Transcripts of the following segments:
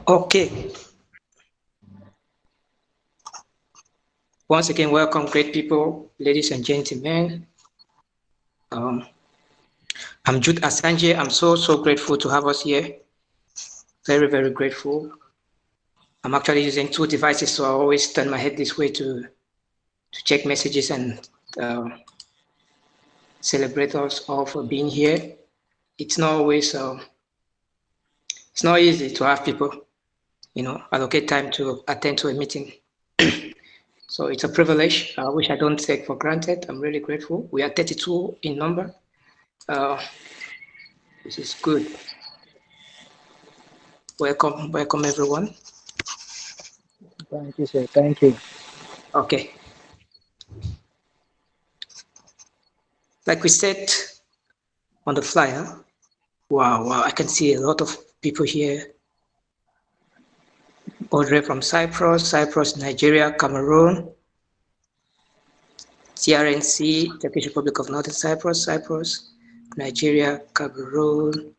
Okay. Once again, welcome, great people, ladies and gentlemen. I'm Jude Asanje. I'm so grateful to have us here. Very grateful. I'm actually using two devices, so I always turn my head this way to check messages and celebrate us all for being here. It's not always, it's not easy to have people, allocate time to attend to a meeting. So it's a privilege, which I don't take for granted. I'm really grateful. We are 32 in number. This is good. Welcome everyone. Thank you, sir. Thank you. Okay. Like we said on the flyer, wow, I can see a lot of people here. Audrey from Cyprus, Nigeria, Cameroon, TRNC, Turkish Republic of Northern Cyprus, Nigeria, Cameroon.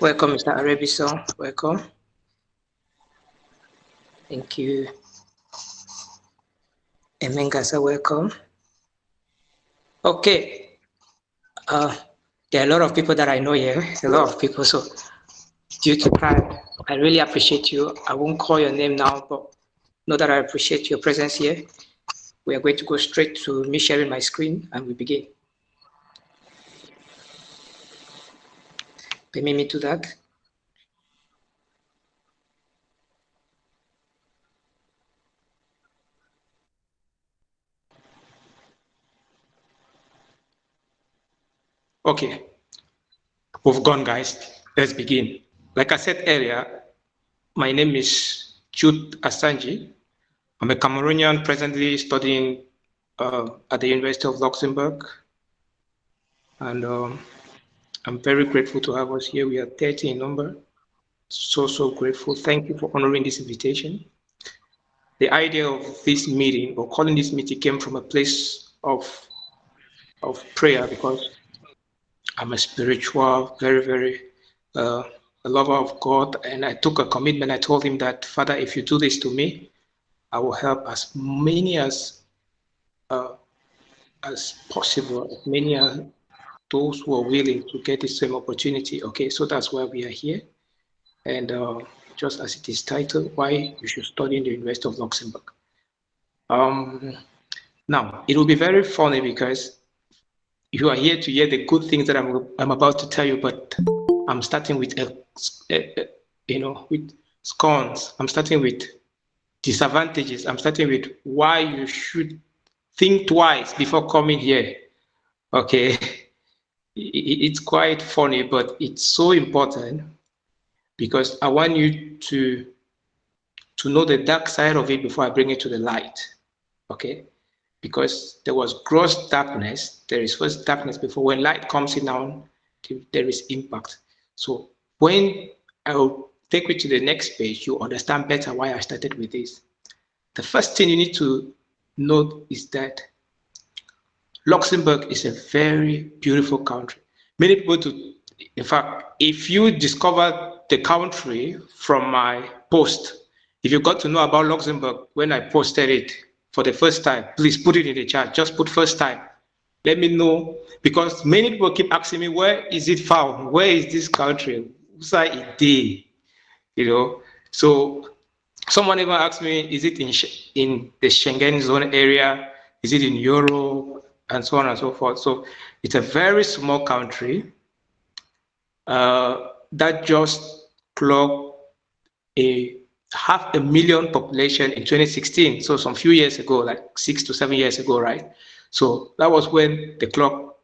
Welcome, Mr. Arabison. Welcome. Thank you. Emengasa, welcome. Okay. There are a lot of people that I know here, a lot of people. So due to time, I really appreciate you. I won't call your name now, but know that I appreciate your presence here. We are going to go straight to me sharing my screen and we begin. Permit me to that. Okay, we've gone, guys. Let's begin. Like I said earlier, my name is Jude Asanji. I'm a Cameroonian presently studying at the University of Luxembourg. And I'm very grateful to have us here. We are 30 in number. So grateful. Thank you for honoring this invitation. The idea of this meeting or calling this meeting came from a place of prayer because I'm a spiritual, very a lover of God, and I took a commitment. I told him that, Father, if you do this to me, I will help as many as possible, as many as those who are willing to get the same opportunity. Okay, so that's why we are here. And just as it is titled, why you should study in the University of Luxembourg. Now, it will be very funny because you are here to hear the good things that I'm about to tell you, but I'm starting with with scorns. I'm starting with disadvantages. I'm starting with why you should think twice before coming here. Okay, it's quite funny, but it's so important because I want you to know the dark side of it before I bring it to the light. Okay, because there was gross darkness. There is first darkness before when light comes in now, there is impact. So when I will take you to the next page, you understand better why I started with this. The first thing you need to note is that Luxembourg is a very beautiful country. Many people in fact, if you discover the country from my post, if you got to know about Luxembourg when I posted it for the first time, please put it in the chat. Just put first time. Let me know, because many people keep asking me, where is it found? Where is this country? Where it? So someone even asked me, is it in the Schengen zone area? Is it in Europe? And so on and so forth. So it's a very small country that just clocked a 500,000 population in 2016. So some few years ago, like 6 to 7 years ago, right? So that was when the clock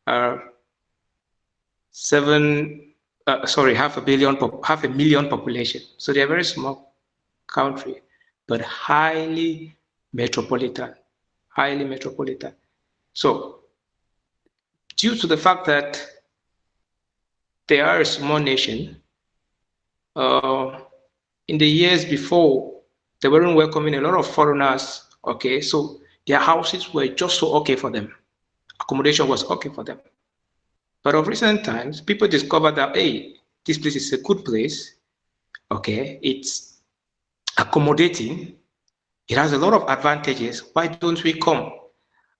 500,000 population. So they're a very small country, but highly metropolitan. So due to the fact that they are a small nation, in the years before, they weren't welcoming a lot of foreigners, okay? So their houses were just so okay for them. Accommodation was okay for them. But of recent times, people discovered that, hey, this place is a good place. Okay, it's accommodating. It has a lot of advantages. Why don't we come?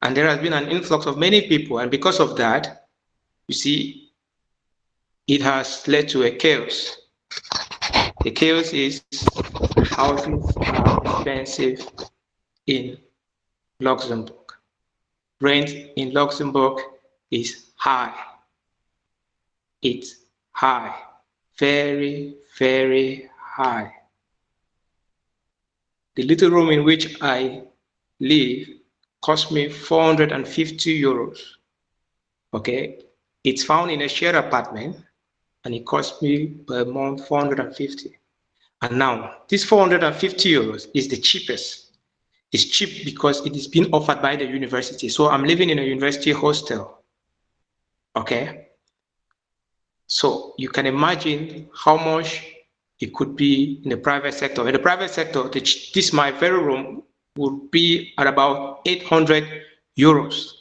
And there has been an influx of many people, and because of that, you see, it has led to a chaos. The chaos is houses are expensive in Luxembourg. Rent in Luxembourg is high. It's high, very, very high. The little room in which I live cost me 450 euros. Okay, it's found in a shared apartment and it cost me per month 450. And now this 450 euros is the cheapest. It's cheap because it is being offered by the university. So I'm living in a university hostel. Okay, so you can imagine how much it could be in the private sector. In the private sector, this my very room would be at about 800 euros.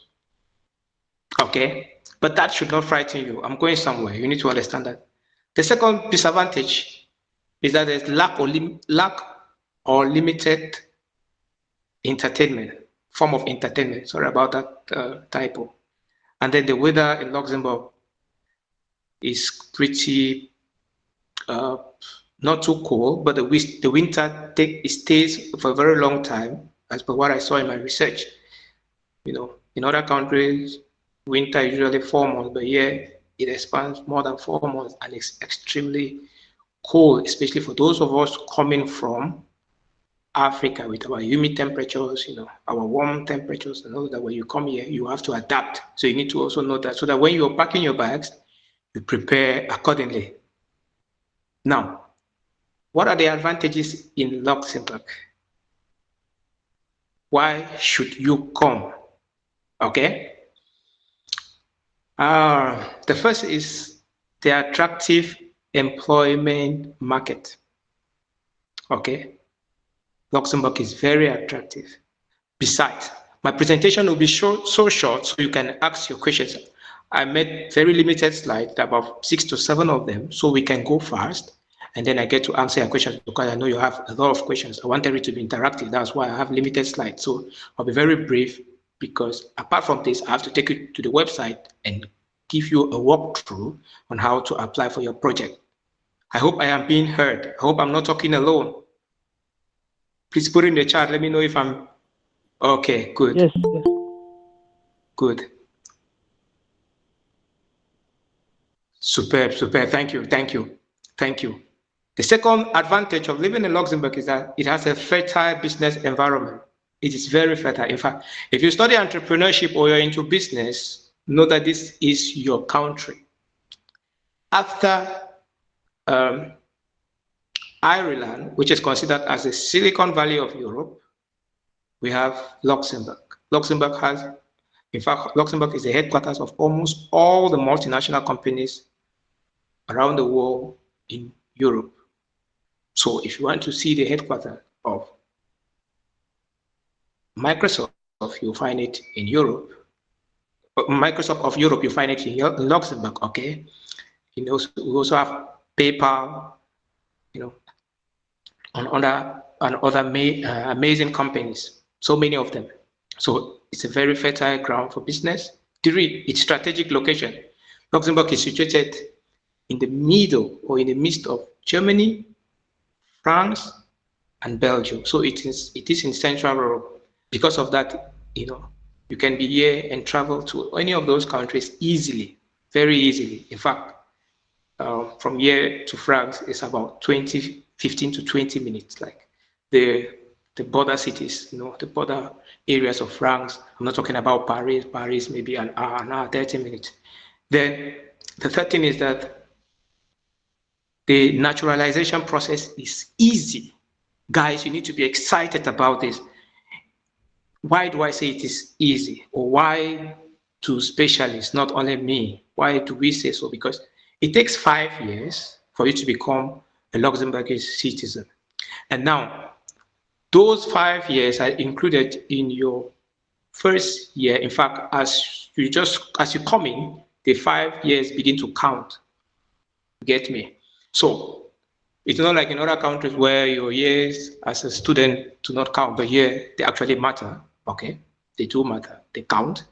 Okay, but that should not frighten you. I'm going somewhere. You need to understand that. The second disadvantage is that there's lack or limited entertainment, form of entertainment. Sorry about that typo. And then the weather in Luxembourg is pretty not too cold, but the winter stays for a very long time, as per what I saw in my research. You know, in other countries, winter is usually 4 months, but here it expands more than 4 months and it's extremely cold, especially for those of us coming from Africa with our humid temperatures, you know, our warm temperatures, and know that when you come here, you have to adapt. So you need to also know that so that when you're packing your bags, you prepare accordingly. Now, what are the advantages in Luxembourg? Why should you come? Okay. The first is the attractive employment market. Okay. Luxembourg is very attractive. Besides, my presentation will be so short so you can ask your questions. I made very limited slides, about 6 to 7 of them, so we can go fast. And then I get to answer your questions because I know you have a lot of questions. I wanted it to be interactive. That's why I have limited slides. So I'll be very brief because apart from this, I have to take you to the website and give you a walkthrough on how to apply for your project. I hope I am being heard. I hope I'm not talking alone. Please put in the chat. Let me know if I'm okay. Good. Yes. Good. Superb. Thank you. The second advantage of living in Luxembourg is that it has a fertile business environment. It is very fertile. In fact, if you study entrepreneurship or you're into business, know that this is your country. After Ireland, which is considered as the Silicon Valley of Europe, we have Luxembourg. Luxembourg is the headquarters of almost all the multinational companies around the world in Europe. So if you want to see the headquarters of Microsoft, you'll find it in Europe. Microsoft of Europe, you find it in Luxembourg, okay? We also have PayPal, you know, and other amazing companies, so many of them. So it's a very fertile ground for business. 3, its strategic location. Luxembourg is situated in the middle or in the midst of Germany, France, and Belgium. So it is in Central Europe. Because of that, you know, you can be here and travel to any of those countries easily, very easily. In fact, from here to France is about 15 to 20 minutes, like the border cities, you know, the border areas of France. I'm not talking about Paris. Paris maybe an hour, 30 minutes. Then the third thing is that the naturalization process is easy. Guys, you need to be excited about this. Why do I say it is easy? Or why to specialists, not only me? Why do we say so? Because it takes 5 years for you to become a Luxembourgish citizen. And now, those 5 years are included in your first year. In fact, as you come in, the 5 years begin to count. Get me? So It's not like in other countries where your years as a student do not count, but here they actually matter. Okay, they do matter. They count.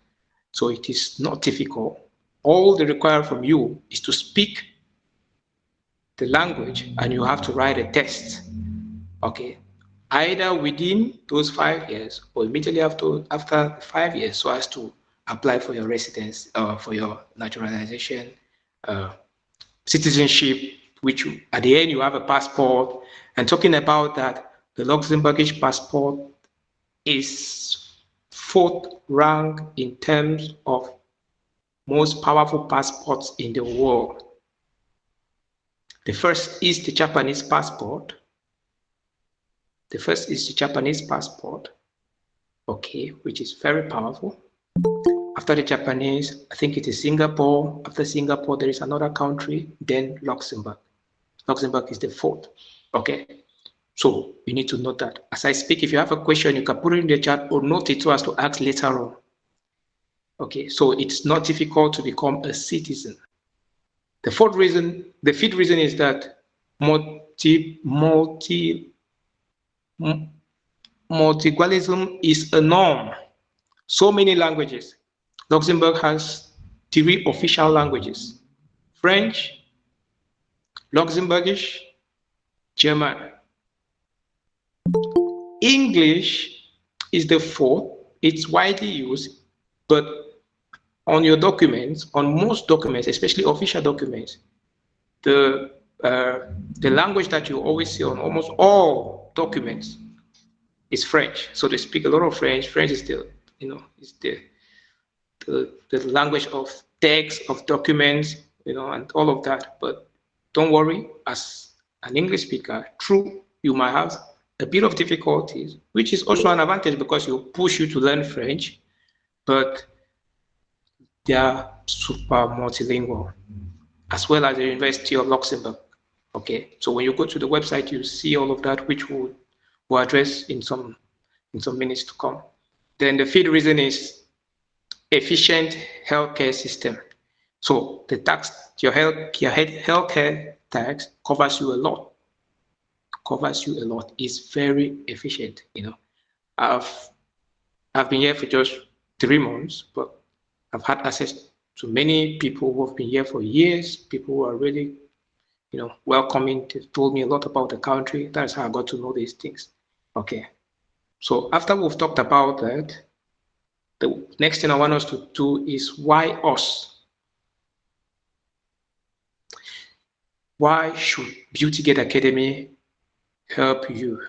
So it is not difficult. All they require from you is to speak the language, and you have to write a test. Okay, either within those 5 years or immediately after 5 years, so as to apply for your residence, for your naturalization, citizenship, which at the end you have a passport. And talking about that, the Luxembourgish passport is 4th rank in terms of most powerful passports in the world. The first is the Japanese passport. Okay, which is very powerful. After the Japanese, I think it is Singapore. After Singapore, there is another country, then Luxembourg. Luxembourg is the 4th. Okay, so you need to note that. As I speak, if you have a question, you can put it in the chat or note it so as to ask later on. Okay, so it's not difficult to become a citizen. The fifth reason is that multilingualism is a norm. So many languages. Luxembourg has 3 official languages: French, Luxembourgish, German. English is the 4th. It's widely used, but on your documents, on most documents, especially official documents, the language that you always see on almost all documents is French. So they speak a lot of French. French is the, is the language of text, of documents, and all of that. But don't worry, as an English speaker, true, you might have a bit of difficulties, which is also an advantage because it will push you to learn French, but they are super multilingual, as well as the University of Luxembourg. Okay, so when you go to the website, you see all of that, which we'll address in some minutes to come. Then the 5th reason is efficient healthcare system. So the tax, your healthcare tax covers you a lot. It's very efficient. I've been here for just 3 months, but I've had access to many people who have been here for years. People who are really, welcoming. They told me a lot about the country. That's how I got to know these things. Okay. So after we've talked about that, the next thing I want us to do is why us? Why should BeautyGate Academy help you?